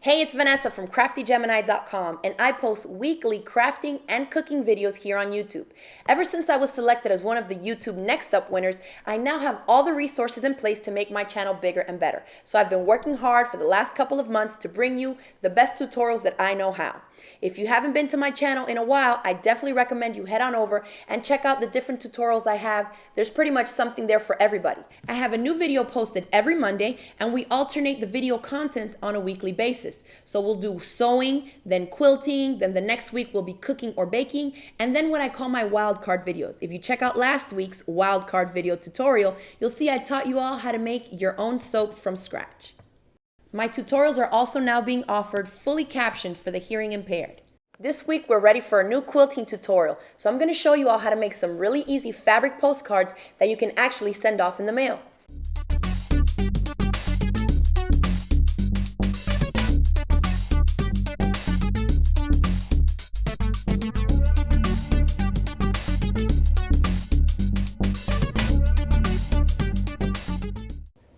Hey, it's Vanessa from CraftyGemini.com, and I post weekly crafting and cooking videos here on YouTube. Ever since I was selected as one of the YouTube NextUp winners, I now have all the resources in place to make my channel bigger and better. So I've been working hard for the last couple of months to bring you the best tutorials that I know how. If you haven't been to my channel in a while, I definitely recommend you head on over and check out the different tutorials I have. There's pretty much something there for everybody. I have a new video posted every Monday, and we alternate the video content on a weekly basis. So we'll do sewing, then quilting, then the next week will be cooking or baking, and then what I call my wildcard videos. If you check out last week's wildcard video tutorial, you'll see I taught you all how to make your own soap from scratch. My tutorials are also now being offered fully captioned for the hearing impaired. This week we're ready for a new quilting tutorial, so I'm going to show you all how to make some really easy fabric postcards that you can actually send off in the mail.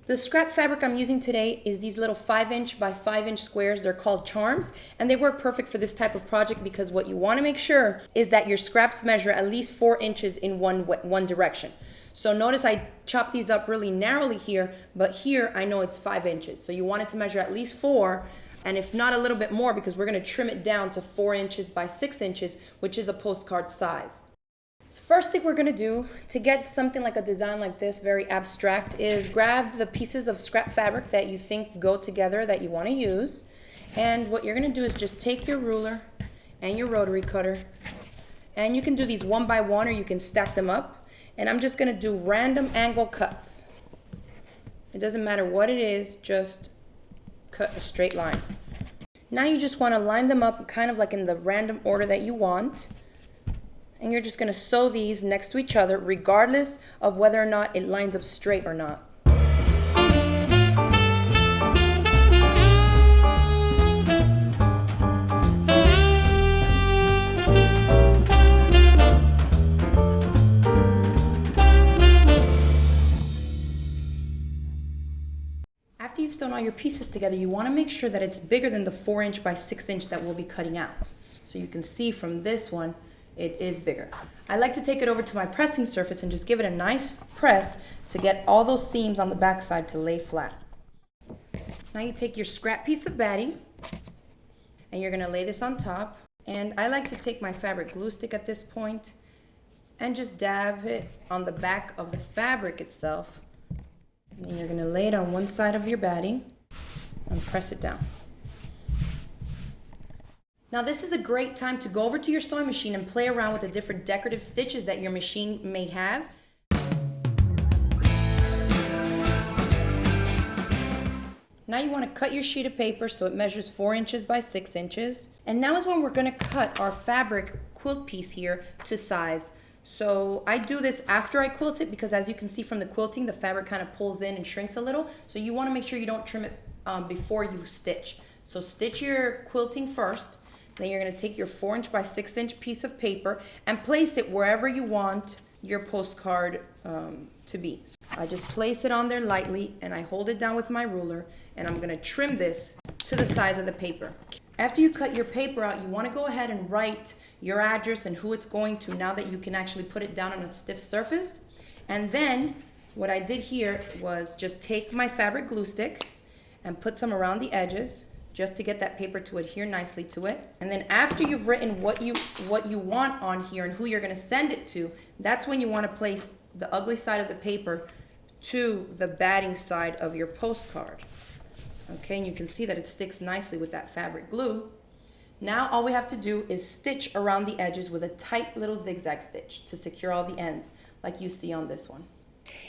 The scrap fabric I'm using today is these little 5" by 5" squares. They're called charms, and they work perfect for this type of project because what you want to make sure is that your scraps measure at least 4 inches in one direction. So notice I chopped these up really narrowly here, but here I know it's 5 inches. So you want it to measure at least 4, and if not a little bit more, because we're going to trim it down to 4 inches by 6 inches, which is a postcard size. So first thing we're going to do to get something like a design like this, very abstract, is grab the pieces of scrap fabric that you think go together that you want to use. And what you're going to do is just take your ruler and your rotary cutter, and you can do these one by one or you can stack them up. And I'm just going to do random angle cuts. It doesn't matter what it is, just cut a straight line. Now you just want to line them up kind of like in the random order that you want. And you're just going to sew these next to each other regardless of whether or not it lines up straight or not. After you've sewn all your pieces together, you want to make sure that it's bigger than the 4" by 6" that we'll be cutting out. So you can see from this one, it is bigger. I like to take it over to my pressing surface and just give it a nice press to get all those seams on the back side to lay flat. Now you take your scrap piece of batting and you're going to lay this on top. And I like to take my fabric glue stick at this point and just dab it on the back of the fabric itself. And you're going to lay it on one side of your batting and press it down. Now this is a great time to go over to your sewing machine and play around with the different decorative stitches that your machine may have. Now you want to cut your sheet of paper so it measures 4 inches by 6 inches. And now is when we're going to cut our fabric quilt piece here to size. So I do this after I quilt it because as you can see from the quilting, the fabric kind of pulls in and shrinks a little. So you want to make sure you don't trim it before you stitch. So stitch your quilting first. Then you're going to take your 4" by 6" piece of paper and place it wherever you want your postcard to be. So I just place it on there lightly and I hold it down with my ruler, and I'm going to trim this to the size of the paper. After you cut your paper out, you want to go ahead and write your address and who it's going to now that you can actually put it down on a stiff surface. And then what I did here was just take my fabric glue stick and put some around the edges, just to get that paper to adhere nicely to it. And then after you've written what you want on here and who you're going to send it to, that's when you want to place the ugly side of the paper to the batting side of your postcard. Okay, and you can see that it sticks nicely with that fabric glue. Now all we have to do is stitch around the edges with a tight little zigzag stitch to secure all the ends, like you see on this one.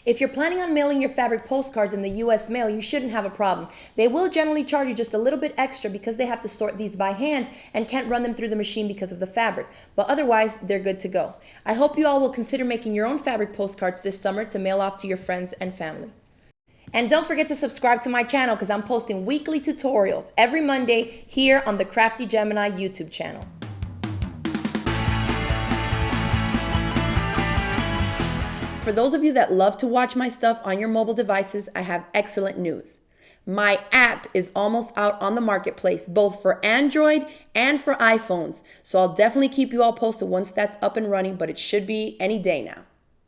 If you're planning on mailing your fabric postcards in the US mail, you shouldn't have a problem. They will generally charge you just a little bit extra because they have to sort these by hand and can't run them through the machine because of the fabric. But otherwise, they're good to go. I hope you all will consider making your own fabric postcards this summer to mail off to your friends and family. And don't forget to subscribe to my channel because I'm posting weekly tutorials every Monday here on the Crafty Gemini YouTube channel. For those of you that love to watch my stuff on your mobile devices, I have excellent news. My app is almost out on the marketplace, both for Android and for iPhones. So I'll definitely keep you all posted once that's up and running, but it should be any day now.